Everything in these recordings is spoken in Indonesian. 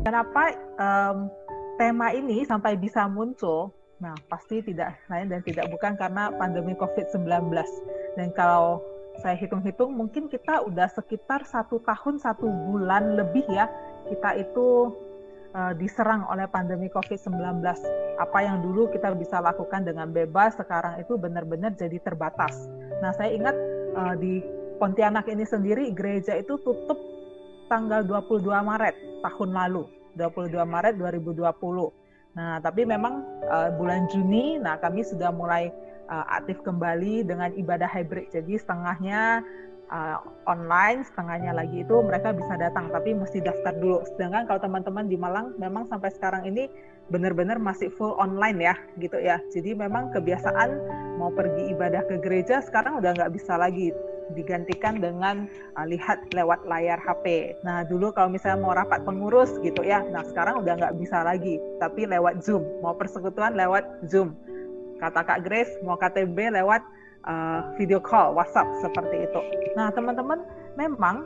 Kenapa tema ini sampai bisa muncul? Nah, pasti tidak lain dan tidak bukan karena pandemi COVID-19. Dan kalau saya hitung-hitung, mungkin kita udah sekitar 1 tahun, 1 bulan lebih ya, kita itu diserang oleh pandemi COVID-19. Apa yang dulu kita bisa lakukan dengan bebas, sekarang itu benar-benar jadi terbatas. Nah, saya ingat di Pontianak ini sendiri, gereja itu tutup tanggal 22 Maret tahun lalu, 22 Maret 2020. Nah, tapi memang bulan Juni, nah kami sudah mulai aktif kembali dengan ibadah hybrid. Jadi setengahnya online, setengahnya lagi itu mereka bisa datang, tapi mesti daftar dulu. Sedangkan kalau teman-teman di Malang, memang sampai sekarang ini benar-benar masih full online ya, gitu ya. Jadi memang kebiasaan mau pergi ibadah ke gereja sekarang udah nggak bisa lagi, digantikan dengan lihat lewat layar HP. Nah, dulu kalau misalnya mau rapat pengurus gitu ya, nah sekarang udah nggak bisa lagi, tapi lewat Zoom. Mau persekutuan lewat Zoom. Kata Kak Grace, mau KTB lewat video call, WhatsApp, seperti itu. Nah, teman-teman, memang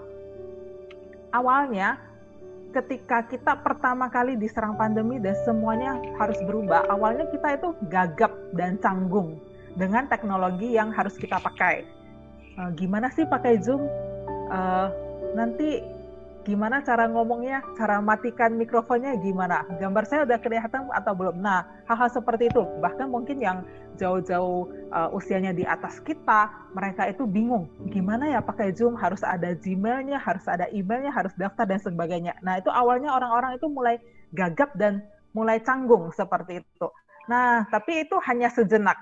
awalnya ketika kita pertama kali diserang pandemi dan semuanya harus berubah, awalnya kita itu gagap dan canggung dengan teknologi yang harus kita pakai. Gimana sih pakai Zoom? Nanti gimana cara ngomongnya, cara matikan mikrofonnya gimana? Gambar saya udah kelihatan atau belum? Nah, hal-hal seperti itu. Bahkan mungkin yang jauh-jauh usianya di atas kita, mereka itu bingung. Gimana ya pakai Zoom? Harus ada Gmail-nya, harus ada emailnya, harus daftar dan sebagainya. Nah, itu awalnya orang-orang itu mulai gagap dan mulai canggung seperti itu. Nah, tapi itu hanya sejenak.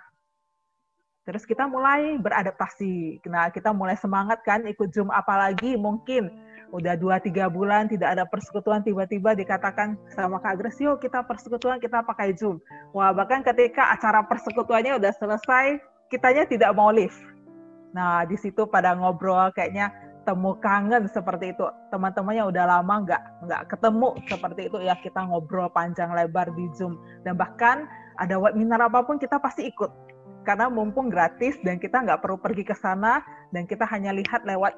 Terus kita mulai beradaptasi. Nah, kita mulai semangat kan ikut Zoom, apalagi mungkin udah 2-3 bulan tidak ada persekutuan, tiba-tiba dikatakan sama Kak Grace, yuk kita persekutuan, kita pakai Zoom. Wah, bahkan ketika acara persekutuannya udah selesai, kitanya tidak mau live. Nah, di situ pada ngobrol, kayaknya temu kangen seperti itu. Teman-temannya udah lama nggak ketemu seperti itu ya, kita ngobrol panjang lebar di Zoom. Dan bahkan ada webinar apapun kita pasti ikut. Karena mumpung gratis dan kita nggak perlu pergi ke sana dan kita hanya lihat lewat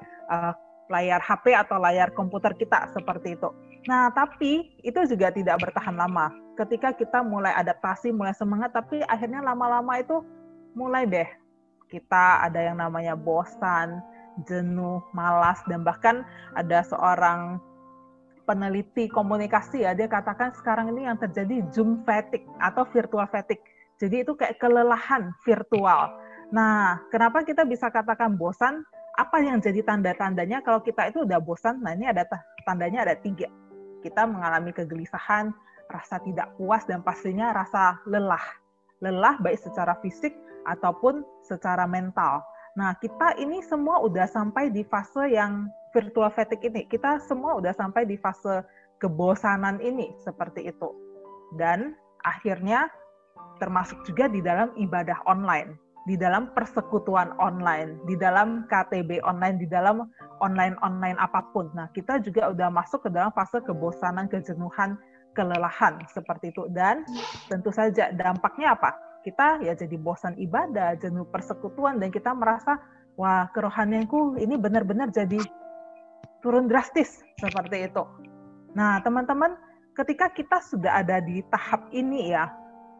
layar HP atau layar komputer kita seperti itu. Nah, tapi itu juga tidak bertahan lama. Ketika kita mulai adaptasi, mulai semangat, tapi akhirnya lama-lama itu mulai deh kita ada yang namanya bosan, jenuh, malas, dan bahkan ada seorang peneliti komunikasi ya, dia katakan sekarang ini yang terjadi Zoom fatigue atau virtual fatigue. Jadi itu kayak kelelahan virtual. Nah, kenapa kita bisa katakan bosan? Apa yang jadi tanda-tandanya kalau kita itu udah bosan? Nah, ini ada tandanya ada 3. Kita mengalami kegelisahan, rasa tidak puas, dan pastinya rasa lelah. Lelah baik secara fisik ataupun secara mental. Nah, kita ini semua udah sampai di fase yang virtual fatigue ini. Kita semua udah sampai di fase kebosanan ini, seperti itu. Dan akhirnya termasuk juga di dalam ibadah online, di dalam persekutuan online, di dalam KTB online, di dalam online apapun. Nah, kita juga udah masuk ke dalam fase kebosanan, kejenuhan, kelelahan, seperti itu. Dan tentu saja dampaknya apa? Kita ya jadi bosan ibadah, jenuh persekutuan, dan kita merasa, wah, kerohanianku ini benar-benar jadi turun drastis, seperti itu. Nah, teman-teman, ketika kita sudah ada di tahap ini ya,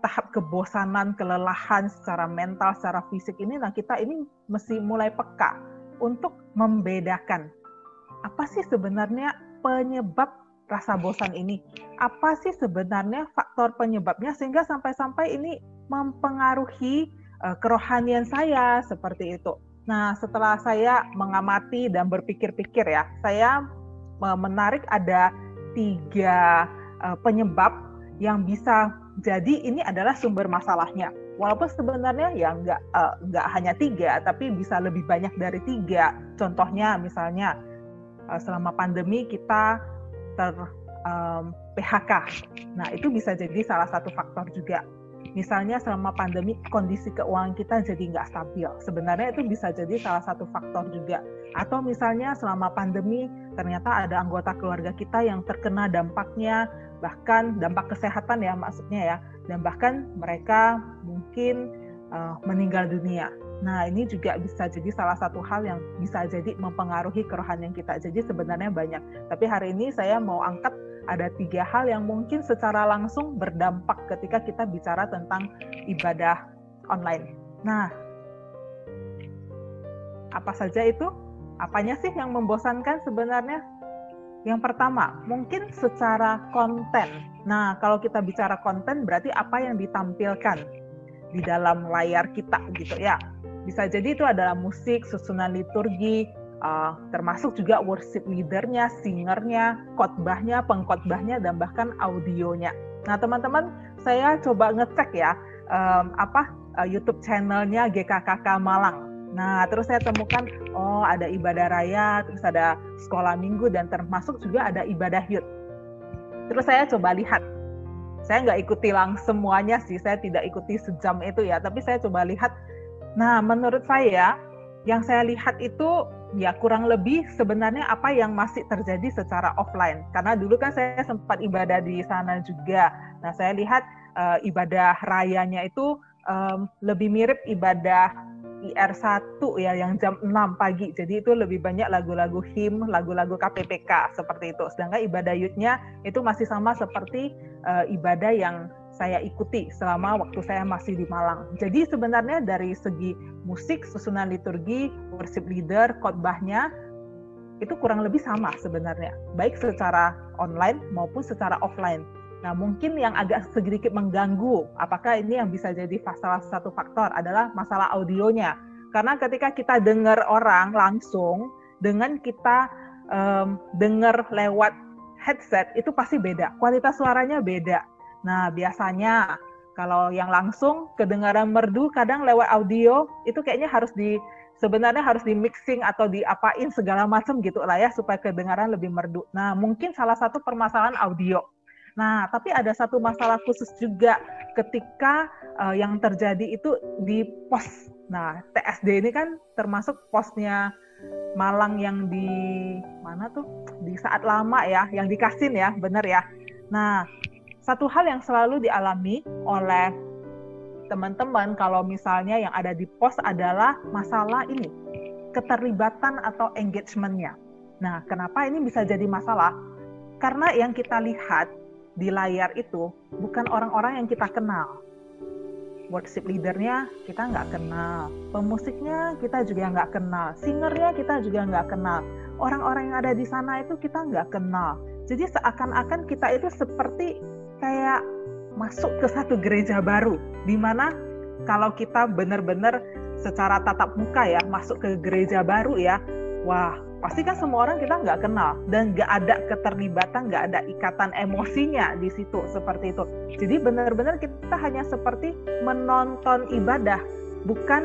tahap kebosanan, kelelahan secara mental, secara fisik ini, nah kita ini mesti mulai peka untuk membedakan apa sih sebenarnya penyebab rasa bosan ini, apa sih sebenarnya faktor penyebabnya sehingga sampai-sampai ini mempengaruhi kerohanian saya, seperti itu. Nah, setelah saya mengamati dan berpikir-pikir ya, saya menarik ada 3 penyebab yang bisa jadi ini adalah sumber masalahnya. Walaupun sebenarnya ya nggak hanya 3, tapi bisa lebih banyak dari 3. Contohnya misalnya selama pandemi kita PHK. Nah, itu bisa jadi salah satu faktor juga. Misalnya selama pandemi kondisi keuangan kita jadi nggak stabil. Sebenarnya itu bisa jadi salah satu faktor juga. Atau misalnya selama pandemi ternyata ada anggota keluarga kita yang terkena dampaknya, bahkan dampak kesehatan ya maksudnya ya, dan bahkan mereka mungkin meninggal dunia. Nah, ini juga bisa jadi salah satu hal yang bisa jadi mempengaruhi kerohanian kita. Jadi sebenarnya banyak. Tapi hari ini saya mau angkat ada 3 hal yang mungkin secara langsung berdampak ketika kita bicara tentang ibadah online. Nah, apa saja itu? Apanya sih yang membosankan sebenarnya? Yang pertama, mungkin secara konten. Nah, kalau kita bicara konten berarti apa yang ditampilkan di dalam layar kita gitu ya. Bisa jadi itu adalah musik, susunan liturgi, termasuk juga worship leader-nya, singer-nya, khotbahnya, pengkhotbahnya, dan bahkan audionya. Nah, teman-teman, saya coba ngecek ya YouTube channel-nya GKKK Malang. Nah, terus saya temukan, oh ada ibadah raya, terus ada sekolah minggu, dan termasuk juga ada ibadah youth. Terus saya coba lihat. Saya nggak ikuti langsung semuanya sih, saya tidak ikuti sejam itu ya, tapi saya coba lihat. Nah, menurut saya, yang saya lihat itu ya kurang lebih sebenarnya apa yang masih terjadi secara offline. Karena dulu kan saya sempat ibadah di sana juga. Nah, saya lihat ibadah rayanya itu lebih mirip ibadah IR1 ya, yang jam 6 pagi. Jadi itu lebih banyak lagu-lagu hymn, lagu-lagu KPPK seperti itu. Sedangkan ibadah youth-nya itu masih sama seperti ibadah yang saya ikuti selama waktu saya masih di Malang. Jadi sebenarnya dari segi musik, susunan liturgi, worship leader, khotbahnya itu kurang lebih sama sebenarnya, baik secara online maupun secara offline. Nah, mungkin yang agak sedikit mengganggu, apakah ini yang bisa jadi salah satu faktor adalah masalah audionya. Karena ketika kita dengar orang langsung dengan kita dengar lewat headset itu pasti beda, kualitas suaranya beda. Nah, biasanya kalau yang langsung kedengaran merdu, kadang lewat audio itu kayaknya sebenarnya harus di mixing atau diapain segala macam gitu lah ya, supaya kedengaran lebih merdu. Nah, mungkin salah satu permasalahan audio. Nah, tapi ada satu masalah khusus juga ketika yang terjadi itu di pos. Nah, TSD ini kan termasuk posnya Malang yang di mana tuh? Di Saat Lama ya, yang di Kasin ya, benar ya. Nah, satu hal yang selalu dialami oleh teman-teman kalau misalnya yang ada di pos adalah masalah ini, keterlibatan atau engagement-nya. Nah, kenapa ini bisa jadi masalah? Karena yang kita lihat di layar itu bukan orang-orang yang kita kenal. Worship leader-nya kita nggak kenal, pemusiknya kita juga nggak kenal, singernya kita juga nggak kenal, orang-orang yang ada di sana itu kita nggak kenal. Jadi seakan-akan kita itu seperti kayak masuk ke satu gereja baru, di mana kalau kita benar-benar secara tatap muka ya masuk ke gereja baru ya, wah pasti kan semua orang kita nggak kenal dan nggak ada keterlibatan, nggak ada ikatan emosinya di situ seperti itu. Jadi benar-benar kita hanya seperti menonton ibadah, bukan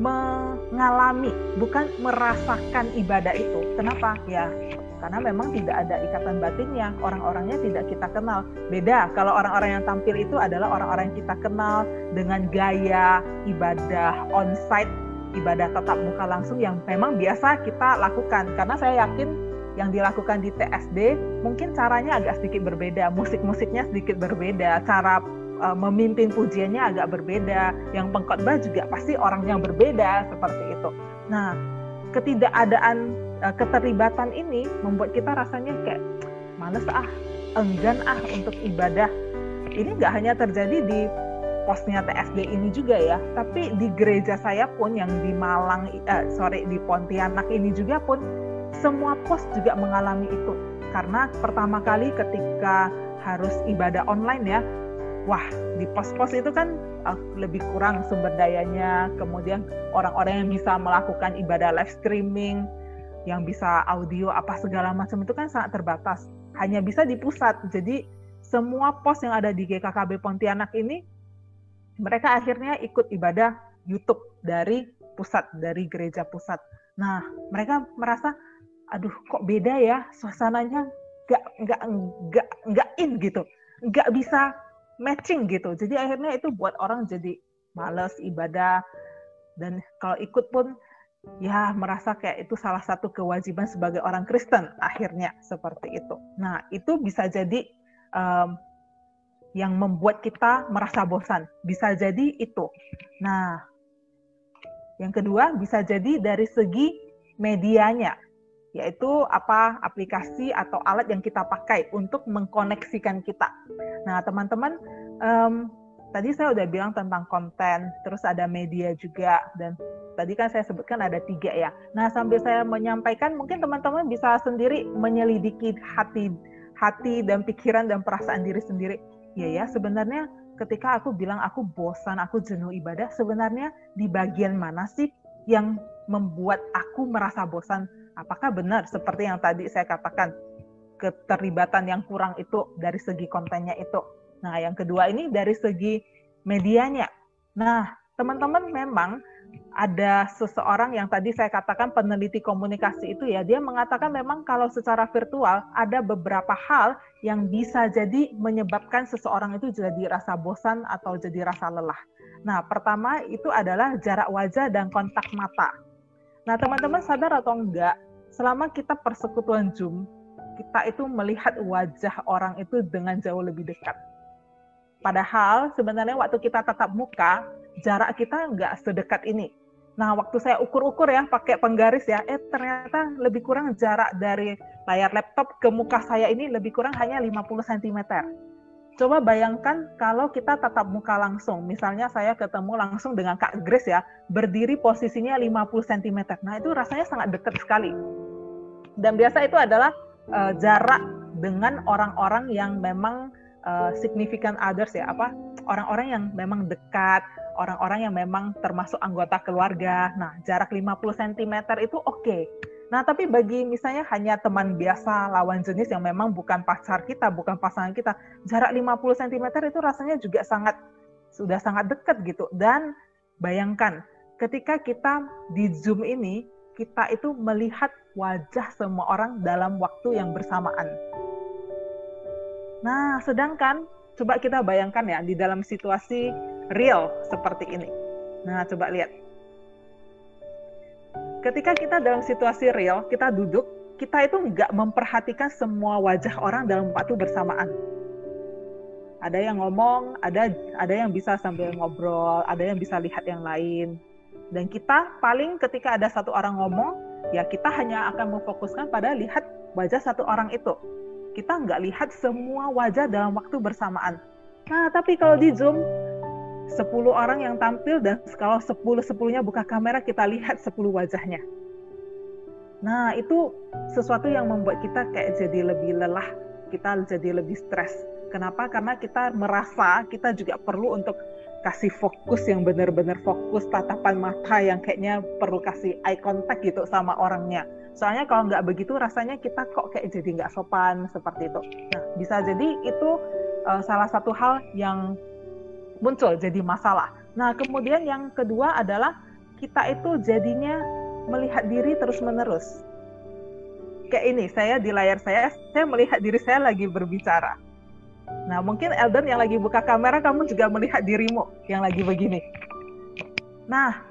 mengalami, bukan merasakan ibadah itu. Kenapa? Ya karena memang tidak ada ikatan batinnya, orang-orangnya tidak kita kenal. Beda kalau orang-orang yang tampil itu adalah orang-orang yang kita kenal dengan gaya ibadah onsite, ibadah tatap muka langsung yang memang biasa kita lakukan. Karena saya yakin yang dilakukan di TSD mungkin caranya agak sedikit berbeda, musik-musiknya sedikit berbeda, cara memimpin pujiannya agak berbeda, yang pengkhotbah juga pasti orangnya berbeda seperti itu. Nah, ketidakadaan keterlibatan ini membuat kita rasanya kayak males enggan untuk ibadah. Ini nggak hanya terjadi di posnya TSD ini juga ya, tapi di gereja saya pun yang di di Pontianak ini juga pun semua pos juga mengalami itu. Karena pertama kali ketika harus ibadah online ya, wah di pos-pos itu kan lebih kurang sumber dayanya, kemudian orang-orang yang bisa melakukan ibadah live streaming, yang bisa audio apa segala macam itu kan sangat terbatas, hanya bisa di pusat. Jadi semua pos yang ada di GKKB Pontianak ini mereka akhirnya ikut ibadah YouTube dari pusat, dari gereja pusat. Nah, mereka merasa, aduh kok beda ya, suasananya nggak in gitu, nggak bisa matching gitu. Jadi akhirnya itu buat orang jadi malas ibadah, dan kalau ikut pun ya merasa kayak itu salah satu kewajiban sebagai orang Kristen akhirnya seperti itu. Nah, itu bisa jadi yang membuat kita merasa bosan. Bisa jadi itu. Nah, yang kedua bisa jadi dari segi medianya. yaitu apa aplikasi atau alat yang kita pakai untuk mengkoneksikan kita. Nah, teman-teman, tadi saya udah bilang tentang konten, terus ada media juga, dan tadi kan saya sebutkan ada 3 ya. Nah, sambil saya menyampaikan, mungkin teman-teman bisa sendiri menyelidiki hati dan pikiran dan perasaan diri sendiri. Ya, sebenarnya ketika aku bilang aku bosan, aku jenuh ibadah, sebenarnya di bagian mana sih yang membuat aku merasa bosan? Apakah benar seperti yang tadi saya katakan, keterlibatan yang kurang itu dari segi kontennya itu. Nah, yang kedua ini dari segi medianya. Nah, teman-teman, memang ada seseorang yang tadi saya katakan peneliti komunikasi itu ya, dia mengatakan memang kalau secara virtual ada beberapa hal yang bisa jadi menyebabkan seseorang itu jadi rasa bosan atau jadi rasa lelah. Nah, pertama itu adalah jarak wajah dan kontak mata. Nah, teman-teman sadar atau enggak, selama kita persekutuan Zoom, kita itu melihat wajah orang itu dengan jauh lebih dekat. Padahal sebenarnya waktu kita tatap muka, jarak kita nggak sedekat ini. Nah, waktu saya ukur-ukur ya, pakai penggaris ya, ternyata lebih kurang jarak dari layar laptop ke muka saya ini lebih kurang hanya 50 cm. Coba bayangkan kalau kita tatap muka langsung, misalnya saya ketemu langsung dengan Kak Grace ya, berdiri posisinya 50 cm. Nah, itu rasanya sangat dekat sekali. Dan biasa itu adalah jarak dengan orang-orang yang memang significant others ya, orang-orang yang memang dekat, orang-orang yang memang termasuk anggota keluarga. Nah, jarak 50 cm itu oke. Nah, tapi bagi misalnya hanya teman biasa, lawan jenis yang memang bukan pacar kita, bukan pasangan kita, jarak 50 cm itu rasanya juga sudah sangat dekat gitu. Dan bayangkan, ketika kita di Zoom ini, kita itu melihat wajah semua orang dalam waktu yang bersamaan. Nah, sedangkan coba kita bayangkan ya di dalam situasi real seperti ini. Nah, coba lihat. Ketika kita dalam situasi real, kita duduk, kita itu nggak memperhatikan semua wajah orang dalam waktu bersamaan. Ada yang ngomong, ada yang bisa sambil ngobrol, ada yang bisa lihat yang lain. Dan kita paling ketika ada satu orang ngomong, ya kita hanya akan memfokuskan pada lihat wajah satu orang itu. Kita nggak lihat semua wajah dalam waktu bersamaan. Nah, tapi kalau di Zoom, 10 orang yang tampil dan kalau 10-10-nya buka kamera, kita lihat 10 wajahnya. Nah, itu sesuatu yang membuat kita kayak jadi lebih lelah, kita jadi lebih stres. Kenapa? Karena kita merasa kita juga perlu untuk kasih fokus yang benar-benar fokus, tatapan mata yang kayaknya perlu kasih eye contact gitu sama orangnya. Soalnya kalau nggak begitu rasanya kita kok kayak jadi nggak sopan seperti itu. Nah, bisa jadi itu salah satu hal yang muncul jadi masalah. Nah, kemudian yang kedua adalah kita itu jadinya melihat diri terus-menerus. Kayak ini, saya di layar saya melihat diri saya lagi berbicara. Nah, mungkin Eldon yang lagi buka kamera, kamu juga melihat dirimu yang lagi begini. Nah,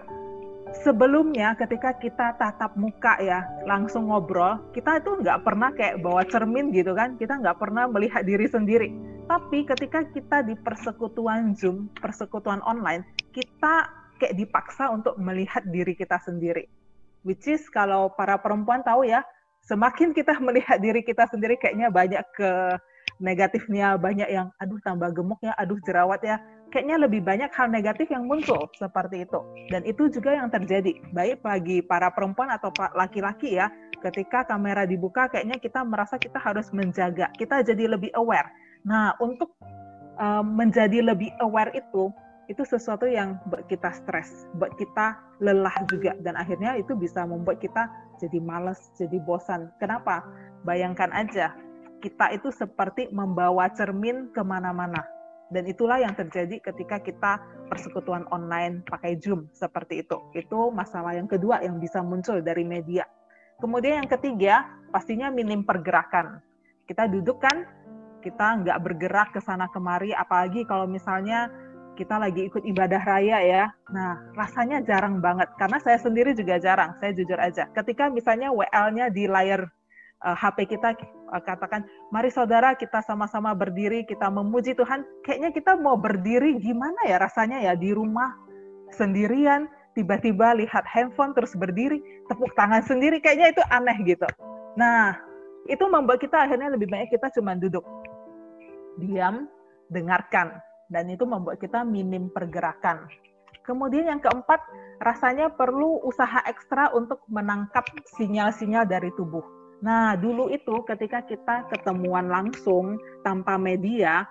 sebelumnya ketika kita tatap muka ya, langsung ngobrol, kita itu nggak pernah kayak bawa cermin gitu kan, kita nggak pernah melihat diri sendiri. Tapi ketika kita di persekutuan Zoom, persekutuan online, kita kayak dipaksa untuk melihat diri kita sendiri. Which is kalau para perempuan tahu ya, semakin kita melihat diri kita sendiri kayaknya banyak ke negatifnya, banyak yang aduh tambah gemuk ya, aduh jerawat ya, kayaknya lebih banyak hal negatif yang muncul seperti itu. Dan itu juga yang terjadi, baik bagi para perempuan atau laki-laki ya, ketika kamera dibuka kayaknya kita merasa kita harus menjaga, kita jadi lebih aware. Nah, untuk menjadi lebih aware itu sesuatu yang buat kita stres, buat kita lelah juga, dan akhirnya itu bisa membuat kita jadi malas, jadi bosan. Kenapa? Bayangkan aja, kita itu seperti membawa cermin kemana-mana. Dan itulah yang terjadi ketika kita persekutuan online pakai Zoom seperti itu. Itu masalah yang kedua yang bisa muncul dari media. Kemudian yang ketiga, pastinya minim pergerakan. Kita duduk kan, kita nggak bergerak ke sana kemari, apalagi kalau misalnya kita lagi ikut ibadah raya ya. Nah, rasanya jarang banget, karena saya sendiri juga jarang, saya jujur aja. Ketika misalnya WL-nya di layar HP kita katakan, mari saudara kita sama-sama berdiri, kita memuji Tuhan, kayaknya kita mau berdiri gimana ya rasanya ya, di rumah sendirian, tiba-tiba lihat handphone terus berdiri, tepuk tangan sendiri, kayaknya itu aneh gitu. Nah, itu membuat kita akhirnya lebih banyak kita cuma duduk, diam, dengarkan, dan itu membuat kita minim pergerakan. Kemudian yang keempat, rasanya perlu usaha ekstra untuk menangkap sinyal-sinyal dari tubuh. Nah, dulu itu ketika kita ketemuan langsung tanpa media,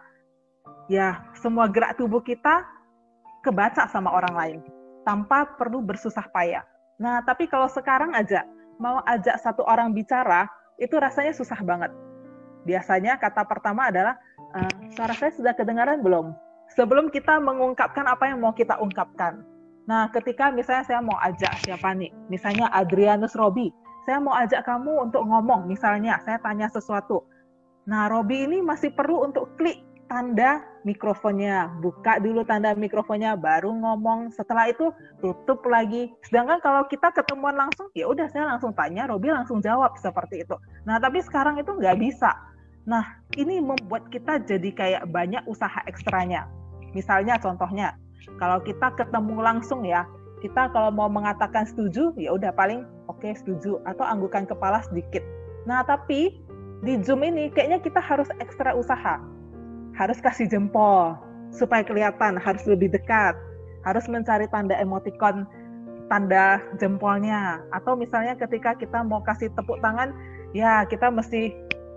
ya semua gerak tubuh kita kebaca sama orang lain tanpa perlu bersusah payah. Nah, tapi kalau sekarang aja mau ajak satu orang bicara, itu rasanya susah banget. Biasanya kata pertama adalah, suara saya sudah kedengaran belum? Sebelum kita mengungkapkan apa yang mau kita ungkapkan. Nah, ketika misalnya saya mau ajak siapa nih? Misalnya Adrianus Robi. Saya mau ajak kamu untuk ngomong, misalnya saya tanya sesuatu. Nah, Robi ini masih perlu untuk klik tanda mikrofonnya, buka dulu tanda mikrofonnya, baru ngomong. Setelah itu tutup lagi. Sedangkan kalau kita ketemuan langsung, ya udah saya langsung tanya, Robi langsung jawab seperti itu. Nah, tapi sekarang itu nggak bisa. Nah, ini membuat kita jadi kayak banyak usaha ekstranya. Misalnya contohnya, kalau kita ketemu langsung ya, kita kalau mau mengatakan setuju, ya udah paling oke, setuju, atau anggukan kepala sedikit. Nah, tapi di Zoom ini kayaknya kita harus ekstra usaha. Harus kasih jempol supaya kelihatan, harus lebih dekat, harus mencari tanda emoticon, tanda jempolnya. Atau misalnya ketika kita mau kasih tepuk tangan, ya kita mesti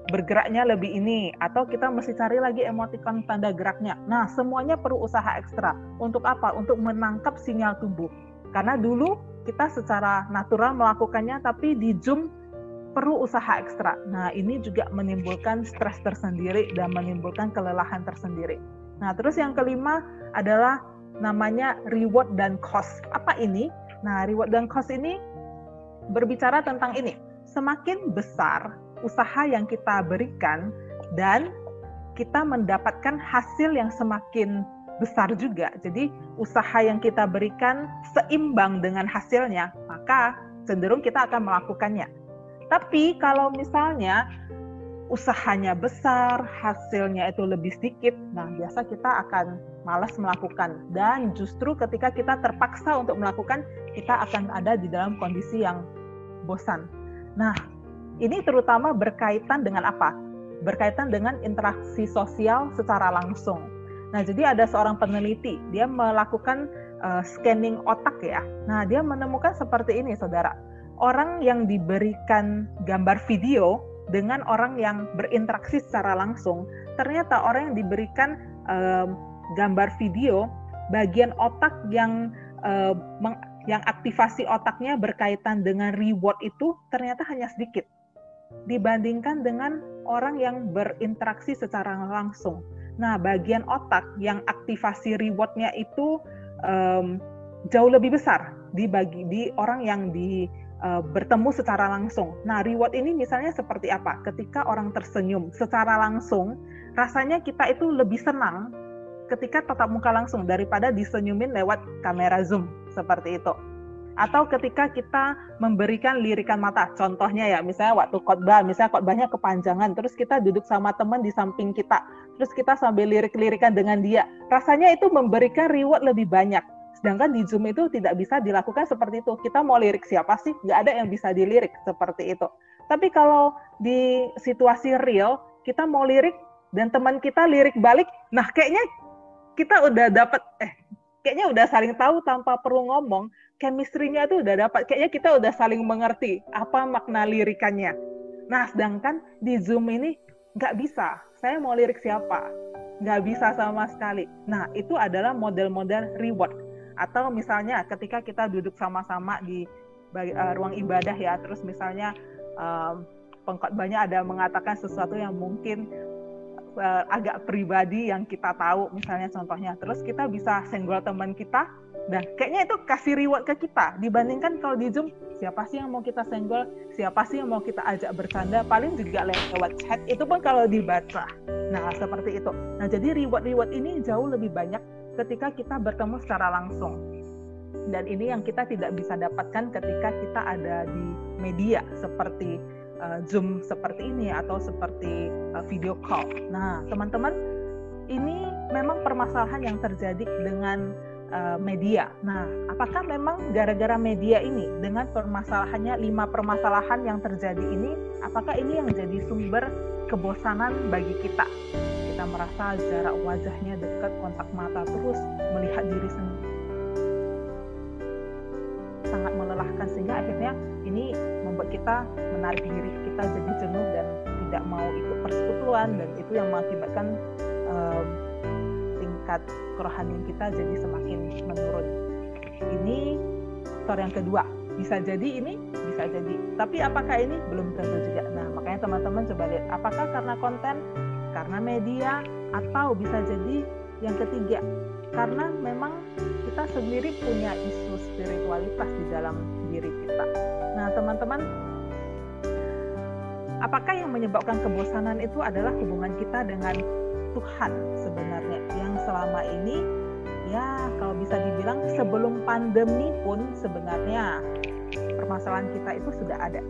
bergeraknya lebih ini, atau kita mesti cari lagi emoticon tanda geraknya. Nah, semuanya perlu usaha ekstra. Untuk apa? Untuk menangkap sinyal tubuh. Karena dulu kita secara natural melakukannya, tapi di Zoom perlu usaha ekstra. Nah, ini juga menimbulkan stres tersendiri dan menimbulkan kelelahan tersendiri. Nah, terus yang kelima adalah namanya reward dan cost. Apa ini? Nah, reward dan cost ini berbicara tentang ini. Semakin besar usaha yang kita berikan dan kita mendapatkan hasil yang semakin besar juga. Jadi, usaha yang kita berikan seimbang dengan hasilnya, maka cenderung kita akan melakukannya. Tapi kalau misalnya usahanya besar, hasilnya itu lebih sedikit, nah biasa kita akan malas melakukan. Dan justru ketika kita terpaksa untuk melakukan, kita akan ada di dalam kondisi yang bosan. Nah, ini terutama berkaitan dengan apa? Berkaitan dengan interaksi sosial secara langsung. Nah, jadi ada seorang peneliti, dia melakukan scanning otak ya. Nah, dia menemukan seperti ini, saudara. Orang yang diberikan gambar video dengan orang yang berinteraksi secara langsung, ternyata orang yang diberikan gambar video, bagian otak yang aktivasi otaknya berkaitan dengan reward itu ternyata hanya sedikit dibandingkan dengan orang yang berinteraksi secara langsung. Nah, bagian otak yang aktivasi reward-nya itu jauh lebih besar di orang yang bertemu secara langsung. Nah, reward ini misalnya seperti apa? Ketika orang tersenyum secara langsung, rasanya kita itu lebih senang ketika tatap muka langsung daripada disenyumin lewat kamera Zoom, seperti itu. Atau ketika kita memberikan lirikan mata, contohnya ya, misalnya waktu khotbah, misalnya khotbahnya kepanjangan, terus kita duduk sama teman di samping kita, terus kita sambil lirik-lirikan dengan dia, rasanya itu memberikan reward lebih banyak. Sedangkan di Zoom itu tidak bisa dilakukan seperti itu. Kita mau lirik siapa sih? Nggak ada yang bisa dilirik seperti itu. Tapi kalau di situasi real, kita mau lirik dan teman kita lirik balik, nah kayaknya kita udah dapat, kayaknya udah saling tahu tanpa perlu ngomong, chemistry-nya itu udah dapat, kayaknya kita udah saling mengerti apa makna lirikannya. Nah, sedangkan di Zoom ini nggak bisa. Saya mau lirik siapa? Nggak bisa sama sekali. Nah, itu adalah model-model reward. Atau misalnya ketika kita duduk sama-sama di ruang ibadah ya, terus misalnya pengkhotbahnya ada mengatakan sesuatu yang mungkin agak pribadi yang kita tahu, misalnya contohnya, terus kita bisa senggol teman kita, dan kayaknya itu kasih reward ke kita, dibandingkan kalau di Zoom, siapa sih yang mau kita senggol, siapa sih yang mau kita ajak bercanda, paling juga lewat chat, itu pun kalau dibaca. Nah, seperti itu. Nah, jadi reward-reward ini jauh lebih banyak ketika kita bertemu secara langsung. Dan ini yang kita tidak bisa dapatkan ketika kita ada di media, seperti Zoom seperti ini atau seperti video call. Nah, teman-teman, ini memang permasalahan yang terjadi dengan media. Nah, apakah memang gara-gara media ini dengan permasalahannya 5 permasalahan yang terjadi ini, apakah ini yang jadi sumber kebosanan bagi kita? Kita merasa jarak wajahnya dekat, kontak mata terus, melihat diri sendiri sangat melelahkan, sehingga akhirnya ini membuat kita menarik diri kita jadi jenuh dan tidak mau ikut persekutuan, dan itu yang mengakibatkan tingkat kerohanian kita jadi semakin menurun. Ini faktor yang kedua. Bisa jadi ini, bisa jadi. Tapi apakah ini? Belum tentu juga. Nah, makanya teman-teman coba lihat, apakah karena konten, karena media, atau bisa jadi yang ketiga, karena memang kita sendiri punya isu spiritualitas di dalam diri kita. Nah, teman-teman, apakah yang menyebabkan kebosanan itu adalah hubungan kita dengan Tuhan sebenarnya, yang selama ini ya kalau bisa dibilang sebelum pandemi pun sebenarnya permasalahan kita itu sudah ada.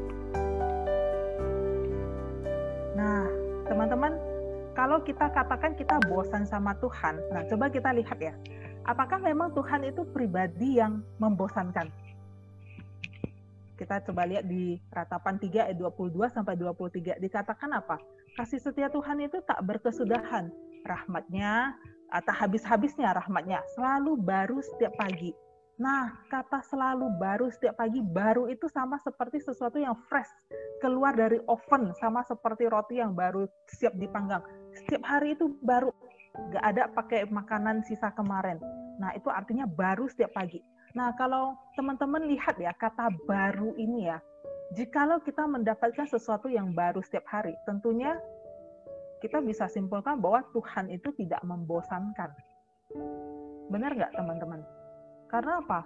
Nah, teman-teman, kalau kita katakan kita bosan sama Tuhan, nah coba kita lihat ya, apakah memang Tuhan itu pribadi yang membosankan? Kita coba lihat di Ratapan 3 ayat 22 sampai 23, dikatakan apa? Kasih setia Tuhan itu tak berkesudahan, rahmatnya tak habis-habisnya rahmatnya, selalu baru setiap pagi. Nah, kata selalu baru setiap pagi, baru itu sama seperti sesuatu yang fresh, keluar dari oven, sama seperti roti yang baru siap dipanggang. Setiap hari itu baru, nggak ada pakai makanan sisa kemarin. Nah, itu artinya baru setiap pagi. Nah, kalau teman-teman lihat ya, kata baru ini ya, jikalau kita mendapatkan sesuatu yang baru setiap hari, tentunya kita bisa simpulkan bahwa Tuhan itu tidak membosankan. Benar nggak teman-teman? Karena apa?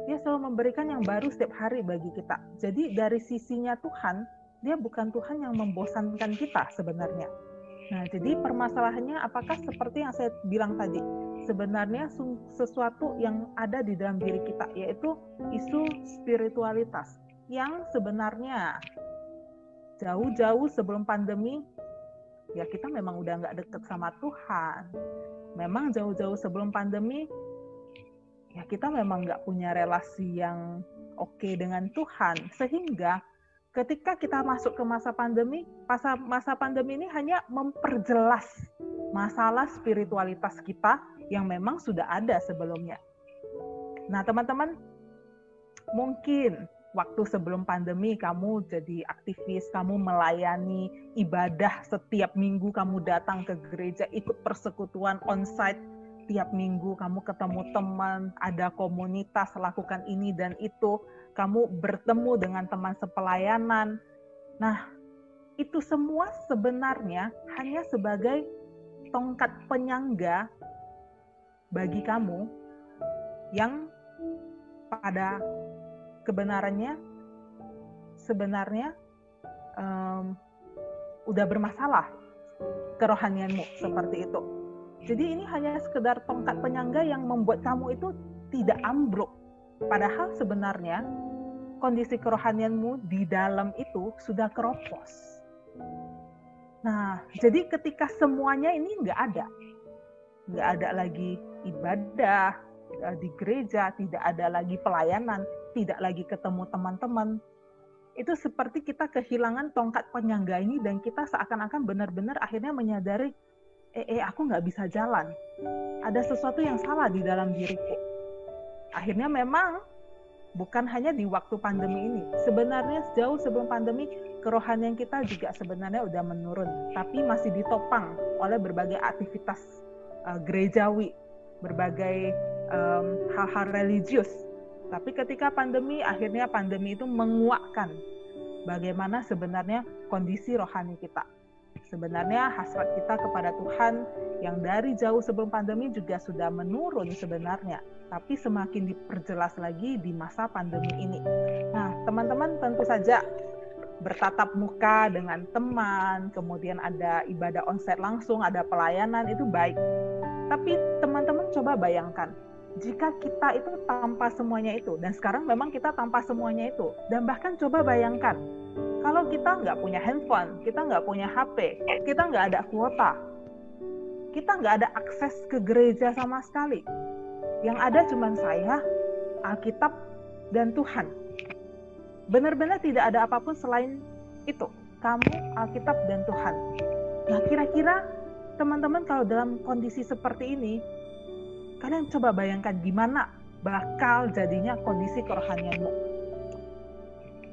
Dia selalu memberikan yang baru setiap hari bagi kita. Jadi dari sisinya Tuhan, dia bukan Tuhan yang membosankan kita sebenarnya. Nah, jadi permasalahannya apakah seperti yang saya bilang tadi? Sebenarnya sesuatu yang ada di dalam diri kita, yaitu isu spiritualitas, yang sebenarnya jauh-jauh sebelum pandemi, ya kita memang udah nggak deket sama Tuhan. Memang jauh-jauh sebelum pandemi, ya kita memang nggak punya relasi yang oke dengan Tuhan. Sehingga ketika kita masuk ke masa pandemi, masa pandemi ini hanya memperjelas masalah spiritualitas kita yang memang sudah ada sebelumnya. Nah, teman-teman, mungkin waktu sebelum pandemi kamu jadi aktivis, kamu melayani ibadah setiap minggu, kamu datang ke gereja, ikut persekutuan onsite tiap minggu, kamu ketemu teman, ada komunitas, lakukan ini dan itu, kamu bertemu dengan teman sepelayanan. Nah, itu semua sebenarnya hanya sebagai tongkat penyangga bagi kamu yang pada kebenarannya sebenarnya udah bermasalah kerohanianmu seperti itu. Jadi ini hanya sekedar tongkat penyangga yang membuat kamu itu tidak ambruk. Padahal sebenarnya kondisi kerohanianmu di dalam itu sudah keropos. Nah, jadi ketika semuanya ini nggak ada lagi ibadah di gereja, tidak ada lagi pelayanan, tidak lagi ketemu teman-teman, itu seperti kita kehilangan tongkat penyangga ini dan kita seakan-akan benar-benar akhirnya menyadari, aku nggak bisa jalan. Ada sesuatu yang salah di dalam diriku. Akhirnya memang bukan hanya di waktu pandemi ini. Sebenarnya jauh sebelum pandemi, kerohanian kita juga sebenarnya udah menurun. Tapi masih ditopang oleh berbagai aktivitas gerejawi, berbagai hal-hal religius. Tapi ketika pandemi, akhirnya pandemi itu menguakkan bagaimana sebenarnya kondisi rohani kita. Sebenarnya hasrat kita kepada Tuhan yang dari jauh sebelum pandemi juga sudah menurun sebenarnya, tapi semakin diperjelas lagi di masa pandemi ini. Nah, teman-teman tentu saja bertatap muka dengan teman, kemudian ada ibadah onsite langsung, ada pelayanan, itu baik. Tapi teman-teman coba bayangkan, jika kita itu tanpa semuanya itu, dan sekarang memang kita tanpa semuanya itu, dan bahkan coba bayangkan, kalau kita nggak punya handphone, kita nggak punya HP, kita nggak ada kuota, kita nggak ada akses ke gereja sama sekali, Yang ada cuma saya, Alkitab, dan Tuhan. Benar-benar tidak ada apapun selain itu. Kamu, Alkitab, dan Tuhan. Nah, kira-kira teman-teman kalau dalam kondisi seperti ini, kalian coba bayangkan gimana bakal jadinya kondisi kerohanianmu.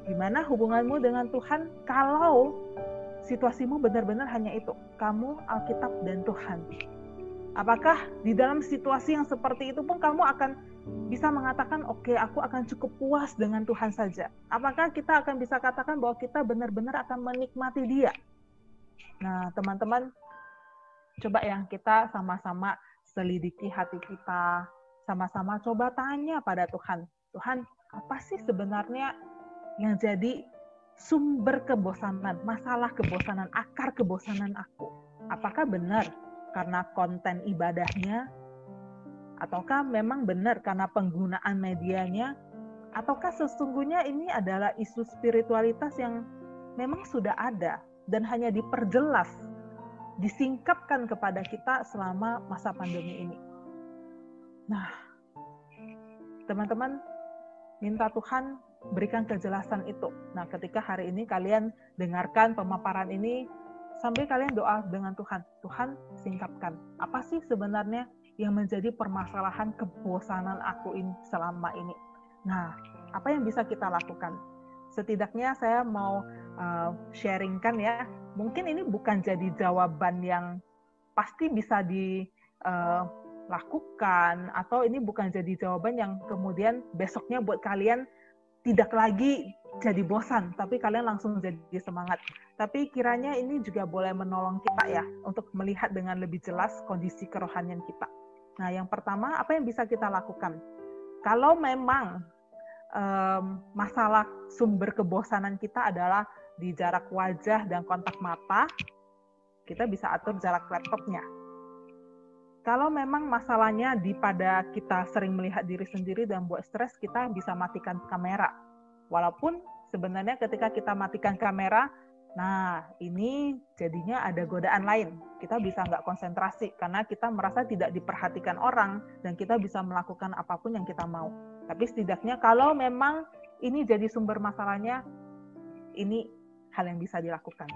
Gimana hubunganmu dengan Tuhan kalau situasimu benar-benar hanya itu. Kamu, Alkitab, dan Tuhan. Apakah di dalam situasi yang seperti itu pun kamu akan bisa mengatakan, oke, aku akan cukup puas dengan Tuhan saja? Apakah kita akan bisa katakan bahwa kita benar-benar akan menikmati Dia? Nah, teman-teman, coba yang kita sama-sama selidiki hati kita, sama-sama coba tanya pada Tuhan. Tuhan, apa sih sebenarnya yang jadi sumber kebosanan, masalah kebosanan, akar kebosanan aku? Apakah benar karena konten ibadahnya? Ataukah memang benar karena penggunaan medianya? Ataukah sesungguhnya ini adalah isu spiritualitas yang memang sudah ada dan hanya diperjelas, disingkapkan kepada kita selama masa pandemi ini? Nah, teman-teman, minta Tuhan berikan kejelasan itu. Nah, ketika hari ini kalian dengarkan pemaparan ini, sambil kalian doa dengan Tuhan, Tuhan singkapkan, apa sih sebenarnya yang menjadi permasalahan kebosanan aku ini selama ini? Nah, apa yang bisa kita lakukan? Setidaknya saya mau sharingkan ya, mungkin ini bukan jadi jawaban yang pasti bisa dilakukan, atau ini bukan jadi jawaban yang kemudian besoknya buat kalian tidak lagi jadi bosan, tapi kalian langsung jadi semangat. Tapi kiranya ini juga boleh menolong kita ya, untuk melihat dengan lebih jelas kondisi kerohanian kita. Nah, yang pertama, apa yang bisa kita lakukan? Kalau memang masalah sumber kebosanan kita adalah di jarak wajah dan kontak mata, kita bisa atur jarak laptopnya. Kalau memang masalahnya pada kita sering melihat diri sendiri dan buat stres, kita bisa matikan kamera. Walaupun sebenarnya ketika kita matikan kamera, nah ini jadinya ada godaan lain. Kita bisa nggak konsentrasi karena kita merasa tidak diperhatikan orang dan kita bisa melakukan apapun yang kita mau. Tapi setidaknya kalau memang ini jadi sumber masalahnya, ini hal yang bisa dilakukan.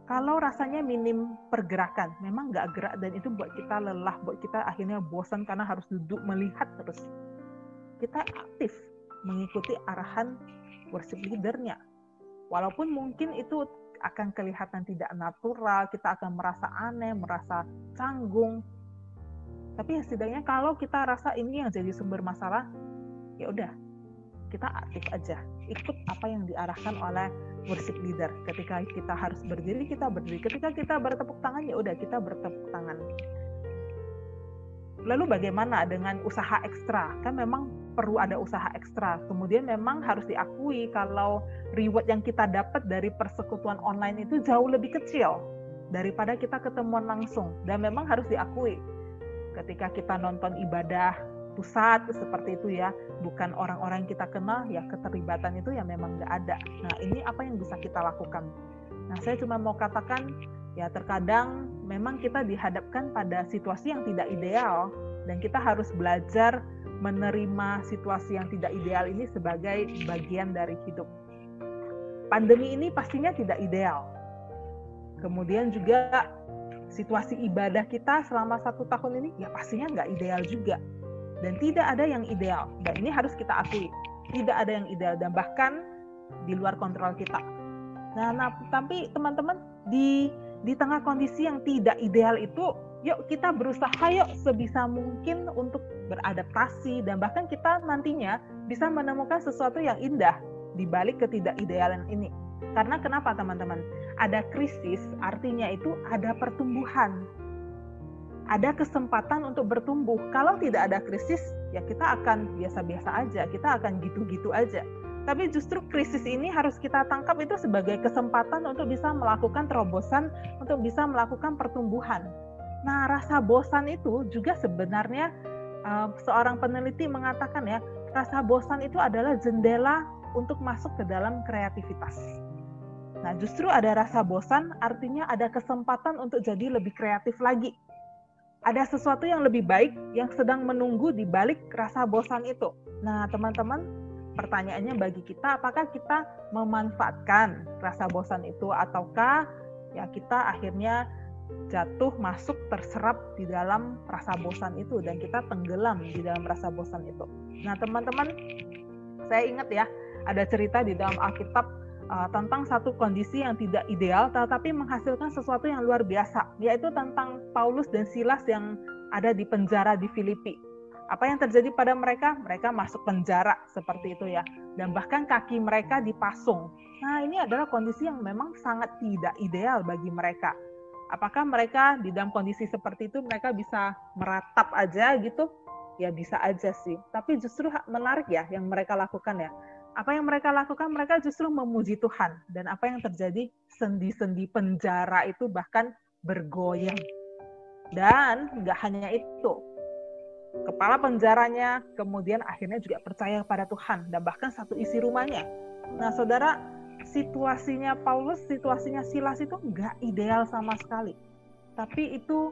Kalau rasanya minim pergerakan, memang nggak gerak dan itu buat kita lelah, buat kita akhirnya bosan karena harus duduk melihat terus. Kita aktif mengikuti arahan worship leader-nya. Walaupun mungkin itu akan kelihatan tidak natural, kita akan merasa aneh, merasa canggung. Tapi setidaknya kalau kita rasa ini yang jadi sumber masalah, ya udah, kita aktif aja, ikut apa yang diarahkan oleh worship leader. Ketika kita harus berdiri, kita berdiri. Ketika kita bertepuk tangan, ya udah kita bertepuk tangan. Lalu bagaimana dengan usaha ekstra? Kan memang perlu ada usaha ekstra. Kemudian memang harus diakui kalau reward yang kita dapat dari persekutuan online itu jauh lebih kecil daripada kita ketemuan langsung. Dan memang harus diakui ketika kita nonton ibadah pusat seperti itu ya, bukan orang-orang yang kita kenal, ya keterlibatan itu ya memang nggak ada. Nah, ini apa yang bisa kita lakukan? Nah, saya cuma mau katakan, ya terkadang memang kita dihadapkan pada situasi yang tidak ideal, dan kita harus belajar menerima situasi yang tidak ideal ini sebagai bagian dari hidup. Pandemi ini pastinya tidak ideal. Kemudian juga situasi ibadah kita selama 1 tahun ini, ya pastinya nggak ideal juga. Dan tidak ada yang ideal, dan ini harus kita akui, tidak ada yang ideal dan bahkan di luar kontrol kita. Nah, tapi teman-teman, di tengah kondisi yang tidak ideal itu, yuk kita berusaha yuk sebisa mungkin untuk beradaptasi, dan bahkan kita nantinya bisa menemukan sesuatu yang indah di balik ketidakidealan ini. Karena kenapa teman-teman? Ada krisis, artinya itu ada pertumbuhan. Ada kesempatan untuk bertumbuh. Kalau tidak ada krisis, ya kita akan biasa-biasa aja, kita akan gitu-gitu aja. Tapi justru krisis ini harus kita tangkap itu sebagai kesempatan untuk bisa melakukan terobosan, untuk bisa melakukan pertumbuhan. Nah, rasa bosan itu juga sebenarnya seorang peneliti mengatakan ya, rasa bosan itu adalah jendela untuk masuk ke dalam kreativitas. Nah, justru ada rasa bosan artinya ada kesempatan untuk jadi lebih kreatif lagi. ada sesuatu yang lebih baik yang sedang menunggu di balik rasa bosan itu. Nah, teman-teman, pertanyaannya bagi kita, apakah kita memanfaatkan rasa bosan itu ataukah ya kita akhirnya jatuh, masuk, terserap di dalam rasa bosan itu dan kita tenggelam di dalam rasa bosan itu. Nah, teman-teman, saya ingat ya, ada cerita di dalam Alkitab tentang satu kondisi yang tidak ideal tetapi menghasilkan sesuatu yang luar biasa, yaitu tentang Paulus dan Silas yang ada di penjara di Filipi. Apa yang terjadi pada mereka? Mereka masuk penjara seperti itu ya, dan bahkan kaki mereka dipasung. Nah, ini adalah kondisi yang memang sangat tidak ideal bagi mereka. Apakah mereka di dalam kondisi seperti itu mereka bisa meratap aja gitu? Ya bisa aja sih, tapi justru menarik ya yang mereka lakukan ya. Apa yang mereka lakukan? Mereka justru memuji Tuhan. Dan apa yang terjadi? Sendi-sendi penjara itu bahkan bergoyang. Dan nggak hanya itu, kepala penjaranya kemudian akhirnya juga percaya pada Tuhan. Dan bahkan satu isi rumahnya. Nah, saudara, situasinya Paulus, situasinya Silas itu nggak ideal sama sekali. Tapi itu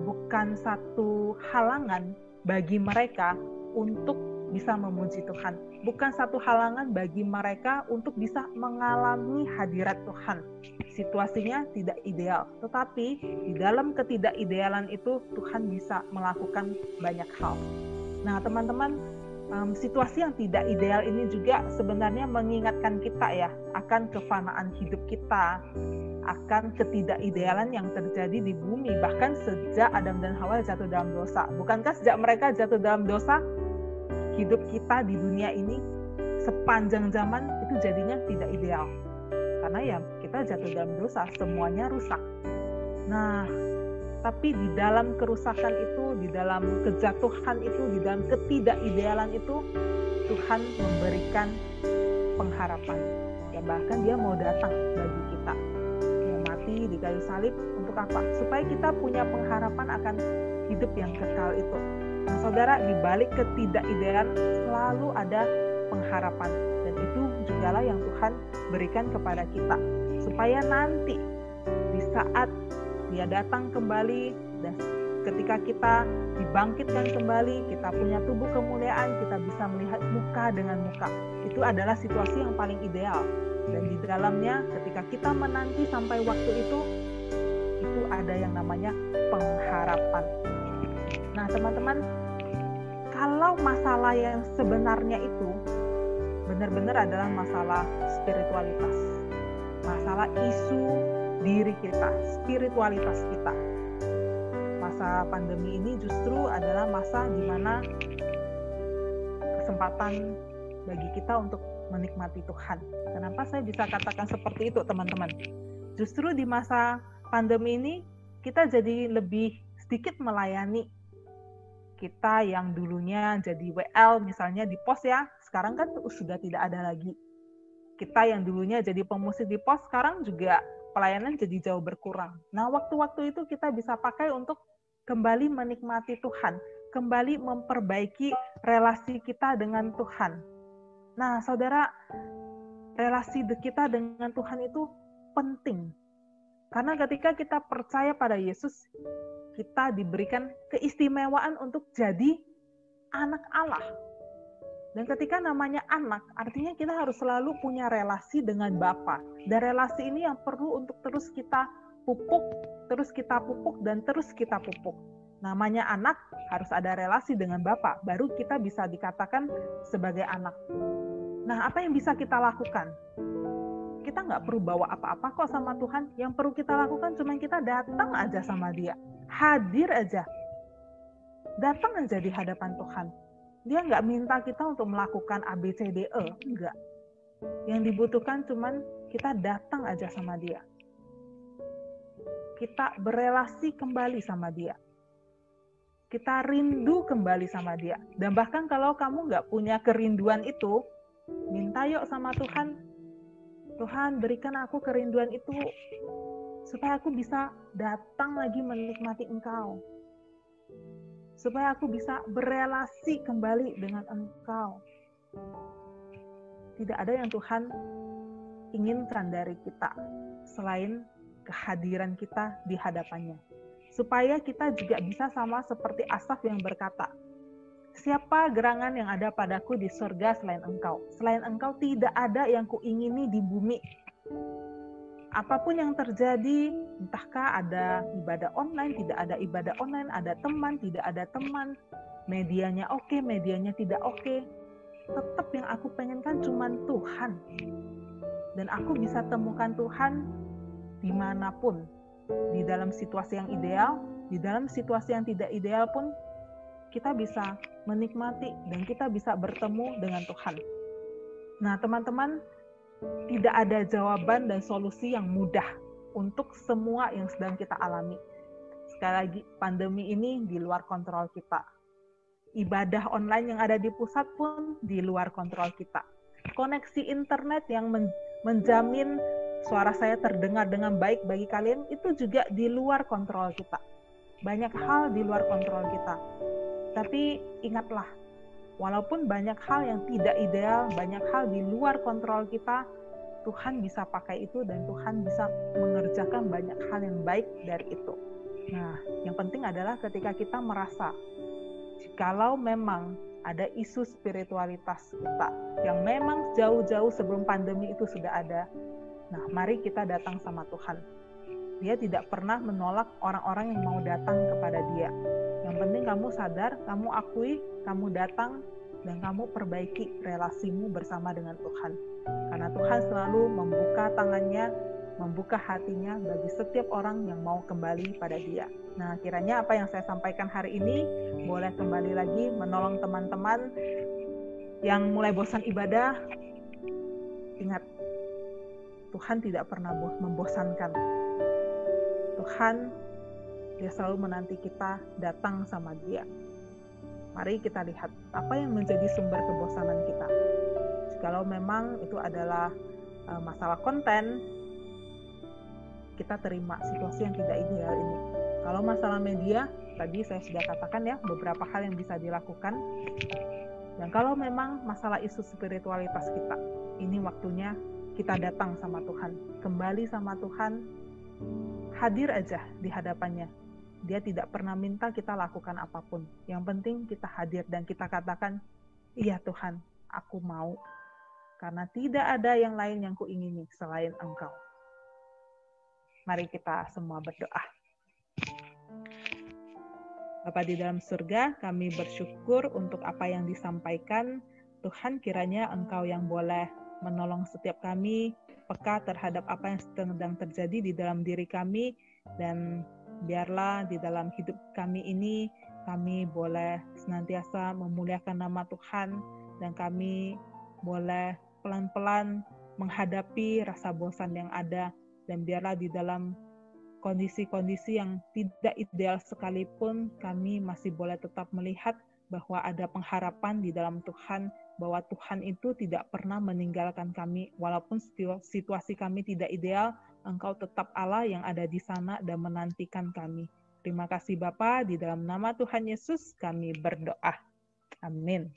bukan satu halangan bagi mereka untuk bisa memuji Tuhan. Bukan satu halangan bagi mereka untuk bisa mengalami hadirat Tuhan. Situasinya tidak ideal, tetapi di dalam ketidakidealan itu Tuhan bisa melakukan banyak hal. Nah, teman-teman, situasi yang tidak ideal ini juga sebenarnya mengingatkan kita ya akan kefanaan hidup kita, akan ketidakidealan yang terjadi di bumi bahkan sejak Adam dan Hawa jatuh dalam dosa. Bukankah sejak mereka jatuh dalam dosa, hidup kita di dunia ini sepanjang zaman itu jadinya tidak ideal. Karena ya kita jatuh dalam dosa, semuanya rusak. Nah, tapi di dalam kerusakan itu, di dalam kejatuhan itu, di dalam ketidakidealan itu, Tuhan memberikan pengharapan. Ya bahkan Dia mau datang bagi kita. Dia mati di kayu salib untuk apa? Supaya kita punya pengharapan akan hidup yang kekal itu. Nah, saudara, di balik ketidakidealan selalu ada pengharapan. Dan itu jugalah yang Tuhan berikan kepada kita. Supaya nanti di saat Dia datang kembali dan ketika kita dibangkitkan kembali, kita punya tubuh kemuliaan, kita bisa melihat muka dengan muka. Itu adalah situasi yang paling ideal. Dan di dalamnya ketika kita menanti sampai waktu itu ada yang namanya pengharapan. Nah, teman-teman, kalau masalah yang sebenarnya itu benar-benar adalah masalah spiritualitas, masalah isu diri kita, spiritualitas kita. Masa pandemi ini justru adalah masa di mana kesempatan bagi kita untuk menikmati Tuhan. Kenapa saya bisa katakan seperti itu, teman-teman? Justru di masa pandemi ini kita jadi lebih sedikit melayani. Kita yang dulunya jadi WL misalnya di pos ya, sekarang kan sudah tidak ada lagi. Kita yang dulunya jadi pemusik di pos, sekarang juga pelayanan jadi jauh berkurang. Nah, waktu-waktu itu kita bisa pakai untuk kembali menikmati Tuhan, kembali memperbaiki relasi kita dengan Tuhan. Nah, saudara, relasi kita dengan Tuhan itu penting. Karena ketika kita percaya pada Yesus, kita diberikan keistimewaan untuk jadi anak Allah. Dan ketika namanya anak, artinya kita harus selalu punya relasi dengan Bapa. Dan relasi ini yang perlu untuk terus kita pupuk, dan terus kita pupuk. Namanya anak, harus ada relasi dengan Bapa, baru kita bisa dikatakan sebagai anak. Nah, apa yang bisa kita lakukan? Kita nggak perlu bawa apa-apa kok sama Tuhan. Yang perlu kita lakukan cuma kita datang aja sama Dia. Hadir aja. Datang aja di hadapan Tuhan. Dia nggak minta kita untuk melakukan ABCDE, enggak. Yang dibutuhkan cuman kita datang aja sama Dia. Kita berelasi kembali sama Dia. Kita rindu kembali sama Dia. Dan bahkan kalau kamu nggak punya kerinduan itu, minta yuk sama Tuhan. Tuhan, berikan aku kerinduan itu supaya aku bisa datang lagi menikmati Engkau. Supaya aku bisa berelasi kembali dengan Engkau. Tidak ada yang Tuhan inginkan dari kita selain kehadiran kita di hadapannya. supaya kita juga bisa sama seperti Asaf yang berkata, siapa gerangan yang ada padaku di surga selain engkau? Selain engkau tidak ada yang kuingini di bumi. Apapun yang terjadi, entahkah ada ibadah online, tidak ada ibadah online, ada teman, tidak ada teman, medianya oke, medianya tidak oke, tetap yang aku pengenkan cuma Tuhan. Dan aku bisa temukan Tuhan dimanapun, di dalam situasi yang ideal, di dalam situasi yang tidak ideal pun, kita bisa menikmati dan kita bisa bertemu dengan Tuhan. Nah, teman-teman, tidak ada jawaban dan solusi yang mudah untuk semua yang sedang kita alami. Sekali lagi, pandemi ini di luar kontrol kita. Ibadah online yang ada di pusat pun di luar kontrol kita. Koneksi internet yang menjamin suara saya terdengar dengan baik bagi kalian, itu juga di luar kontrol kita. Banyak hal di luar kontrol kita. Tapi ingatlah, walaupun banyak hal yang tidak ideal, banyak hal di luar kontrol kita, Tuhan bisa pakai itu dan Tuhan bisa mengerjakan banyak hal yang baik dari itu. Nah, yang penting adalah ketika kita merasa, jikalau memang ada isu spiritualitas kita yang memang jauh-jauh sebelum pandemi itu sudah ada, nah mari kita datang sama Tuhan. Dia tidak pernah menolak orang-orang yang mau datang kepada Dia. Yang penting kamu sadar, kamu akui, kamu datang, dan kamu perbaiki relasimu bersama dengan Tuhan. Karena Tuhan selalu membuka tangannya, membuka hatinya bagi setiap orang yang mau kembali pada Dia. Nah, kiranya apa yang saya sampaikan hari ini boleh kembali lagi menolong teman-teman yang mulai bosan ibadah. Ingat, Tuhan tidak pernah membosankan. Tuhan, Dia selalu menanti kita datang sama Dia. Mari kita lihat apa yang menjadi sumber kebosanan kita. Kalau memang itu adalah masalah konten, kita terima situasi yang tidak ideal ini. Kalau masalah media, tadi saya sudah katakan ya, beberapa hal yang bisa dilakukan. Dan kalau memang masalah isu spiritualitas kita, ini waktunya kita datang sama Tuhan, kembali sama Tuhan, hadir aja di hadapannya. Dia tidak pernah minta kita lakukan apapun. Yang penting kita hadir dan kita katakan, iya Tuhan, aku mau. Karena tidak ada yang lain yang kuingini selain Engkau. Mari kita semua berdoa. Bapa di dalam surga, kami bersyukur untuk apa yang disampaikan. Tuhan, kiranya Engkau yang boleh menolong setiap kami, peka terhadap apa yang sedang terjadi di dalam diri kami, dan biarlah di dalam hidup kami ini, kami boleh senantiasa memuliakan nama Tuhan, dan kami boleh pelan-pelan menghadapi rasa bosan yang ada, dan biarlah di dalam kondisi-kondisi yang tidak ideal sekalipun, kami masih boleh tetap melihat bahwa ada pengharapan di dalam Tuhan, bahwa Tuhan itu tidak pernah meninggalkan kami, walaupun situasi kami tidak ideal, Engkau tetap Allah yang ada di sana dan menantikan kami. Terima kasih Bapa, di dalam nama Tuhan Yesus kami berdoa. Amin.